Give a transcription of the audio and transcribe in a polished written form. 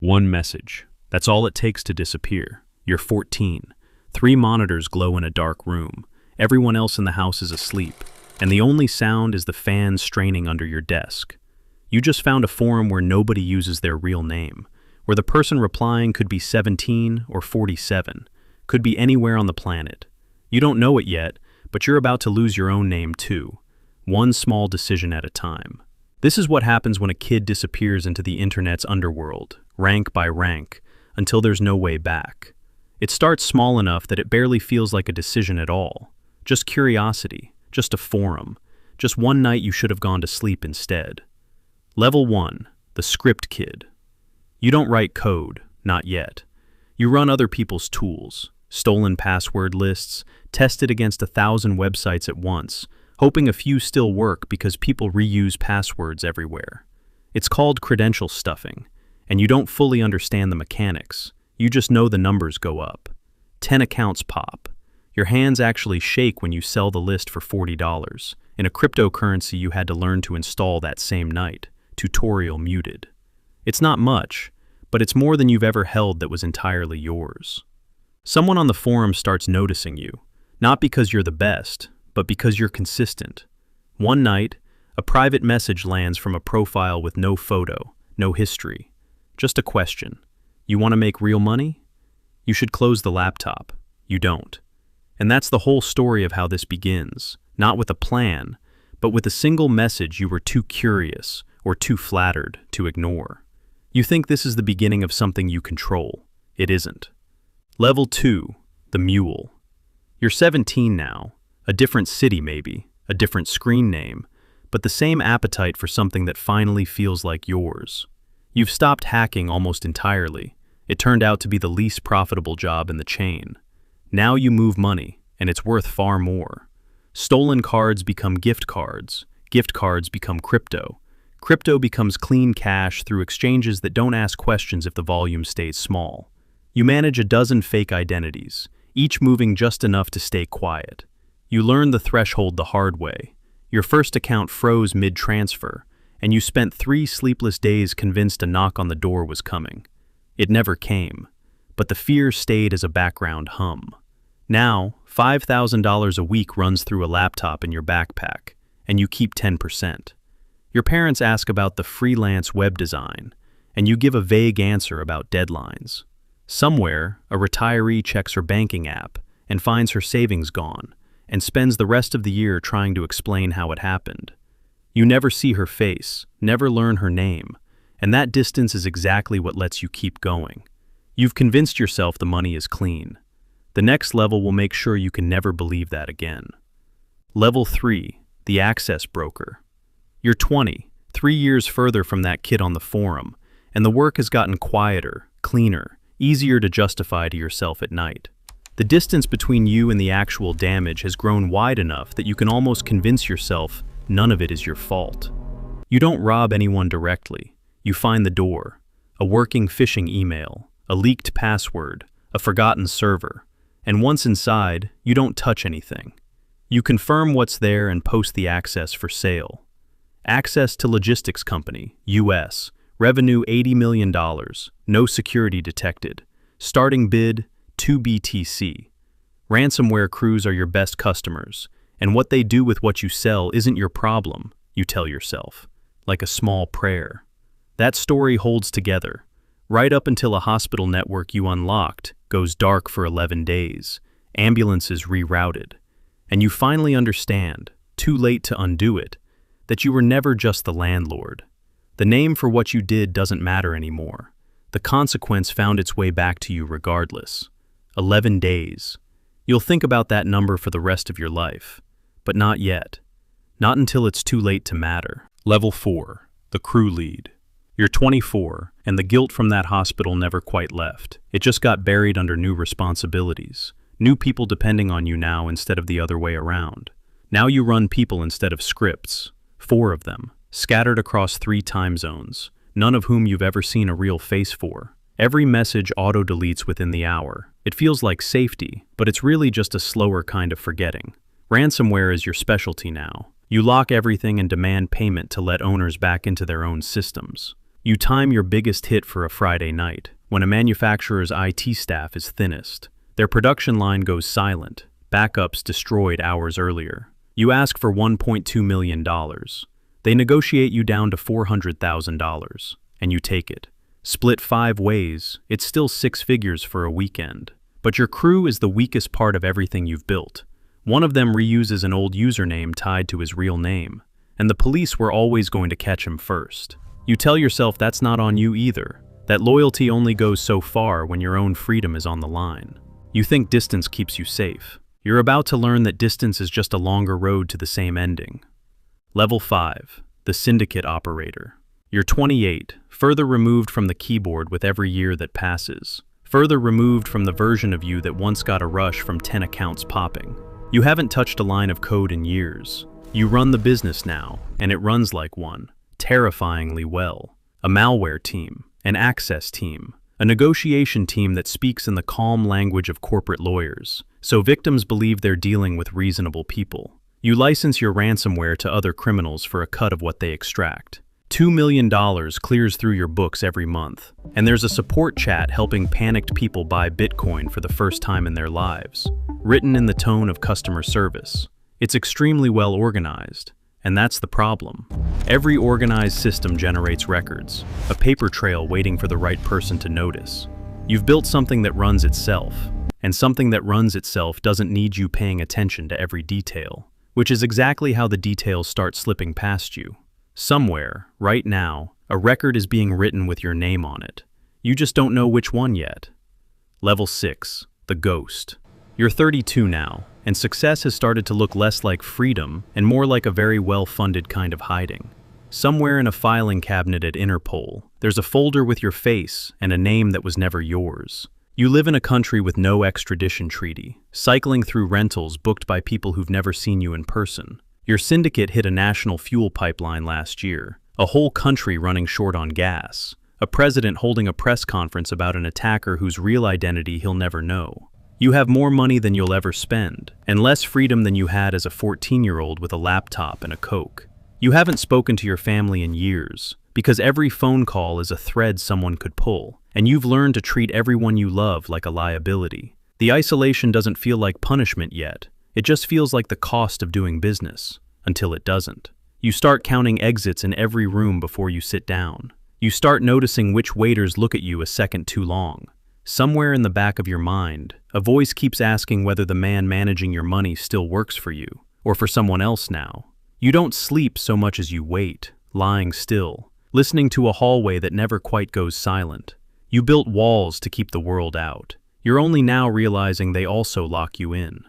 One message. That's all it takes to disappear. You're 14. 3 monitors glow in a dark room. Everyone else in the house is asleep, and the only sound is the fan straining under your desk. You just found a forum where nobody uses their real name, where the person replying could be 17 or 47, could be anywhere on the planet. You don't know it yet, but you're about to lose your own name too, one small decision at a time. This is what happens when a kid disappears into the internet's underworld, rank by rank, until there's no way back. It starts small enough that it barely feels like a decision at all. Just curiosity, just a forum, just one night you should have gone to sleep instead. Level 1, the script kid. You don't write code, not yet. You run other people's tools, stolen password lists, tested against 1,000 websites at once, hoping a few still work because people reuse passwords everywhere. It's called credential stuffing, and you don't fully understand the mechanics. You just know the numbers go up. 10 accounts pop. Your hands actually shake when you sell the list for $40, in a cryptocurrency you had to learn to install that same night, tutorial muted. It's not much, but it's more than you've ever held that was entirely yours. Someone on the forum starts noticing you, not because you're the best, but because you're consistent. One night, a private message lands from a profile with no photo, no history. Just a question. You want to make real money? You should close the laptop. You don't. And that's the whole story of how this begins, not with a plan, but with a single message you were too curious or too flattered to ignore. You think this is the beginning of something you control. It isn't. Level 2, the mule. You're 17 now, a different city maybe, a different screen name, but the same appetite for something that finally feels like yours. You've stopped hacking almost entirely. It turned out to be the least profitable job in the chain. Now you move money, and it's worth far more. Stolen cards become gift cards become crypto. Crypto becomes clean cash through exchanges that don't ask questions if the volume stays small. You manage a dozen fake identities, each moving just enough to stay quiet. You learn the threshold the hard way. Your first account froze mid-transfer, and you spent 3 sleepless days convinced a knock on the door was coming. It never came, but the fear stayed as a background hum. Now, $5,000 a week runs through a laptop in your backpack, and you keep 10%. Your parents ask about the freelance web design, and you give a vague answer about deadlines. Somewhere, a retiree checks her banking app and finds her savings gone, and spends the rest of the year trying to explain how it happened. You never see her face, never learn her name, and that distance is exactly what lets you keep going. You've convinced yourself the money is clean. The next level will make sure you can never believe that again. Level 3, the access broker. You're 20, 3 years further from that kid on the forum, and the work has gotten quieter, cleaner, easier to justify to yourself at night. The distance between you and the actual damage has grown wide enough that you can almost convince yourself none of it is your fault. You don't rob anyone directly. You find the door, a working phishing email, a leaked password, a forgotten server, and once inside, you don't touch anything. You confirm what's there and post the access for sale. Access to logistics company, US, revenue $80 million, no security detected. Starting bid, 2 BTC. Ransomware crews are your best customers, and what they do with what you sell isn't your problem, you tell yourself, like a small prayer. That story holds together, right up until a hospital network you unlocked goes dark for 11 days, ambulances rerouted, and you finally understand, too late to undo it, that you were never just the landlord. The name for what you did doesn't matter anymore. The consequence found its way back to you regardless. 11 days. You'll think about that number for the rest of your life. But not yet. Not until it's too late to matter. Level 4, the crew lead. You're 24, and the guilt from that hospital never quite left. It just got buried under new responsibilities. New people depending on you now instead of the other way around. Now you run people instead of scripts. 4 of them, scattered across 3 time zones, none of whom you've ever seen a real face for. Every message auto-deletes within the hour. It feels like safety, but it's really just a slower kind of forgetting. Ransomware is your specialty now. You lock everything and demand payment to let owners back into their own systems. You time your biggest hit for a Friday night, when a manufacturer's IT staff is thinnest. Their production line goes silent, backups destroyed hours earlier. You ask for $1.2 million. They negotiate you down to $400,000, and you take it. Split 5 ways, it's still 6 figures for a weekend. But your crew is the weakest part of everything you've built. One of them reuses an old username tied to his real name, and the police were always going to catch him first. You tell yourself that's not on you either, that loyalty only goes so far when your own freedom is on the line. You think distance keeps you safe. You're about to learn that distance is just a longer road to the same ending. Level 5, the Syndicate Operator. You're 28, further removed from the keyboard with every year that passes. Further removed from the version of you that once got a rush from 10 accounts popping. You haven't touched a line of code in years. You run the business now, and it runs like one, terrifyingly well. A malware team, an access team, a negotiation team that speaks in the calm language of corporate lawyers, so victims believe they're dealing with reasonable people. You license your ransomware to other criminals for a cut of what they extract. $2 million clears through your books every month, and there's a support chat helping panicked people buy Bitcoin for the first time in their lives, written in the tone of customer service. It's extremely well organized, and that's the problem. Every organized system generates records, a paper trail waiting for the right person to notice. You've built something that runs itself, and something that runs itself doesn't need you paying attention to every detail, which is exactly how the details start slipping past you. Somewhere, right now, a record is being written with your name on it. You just don't know which one yet. Level 6, the Ghost. You're 32 now, and success has started to look less like freedom and more like a very well-funded kind of hiding. Somewhere in a filing cabinet at Interpol, there's a folder with your face and a name that was never yours. You live in a country with no extradition treaty, cycling through rentals booked by people who've never seen you in person. Your syndicate hit a national fuel pipeline last year, a whole country running short on gas, a president holding a press conference about an attacker whose real identity he'll never know. You have more money than you'll ever spend, and less freedom than you had as a 14-year-old with a laptop and a Coke. You haven't spoken to your family in years, because every phone call is a thread someone could pull, and you've learned to treat everyone you love like a liability. The isolation doesn't feel like punishment yet. It just feels like the cost of doing business, until it doesn't. You start counting exits in every room before you sit down. You start noticing which waiters look at you a second too long. Somewhere in the back of your mind, a voice keeps asking whether the man managing your money still works for you, or for someone else now. You don't sleep so much as you wait, lying still, listening to a hallway that never quite goes silent. You built walls to keep the world out. You're only now realizing they also lock you in.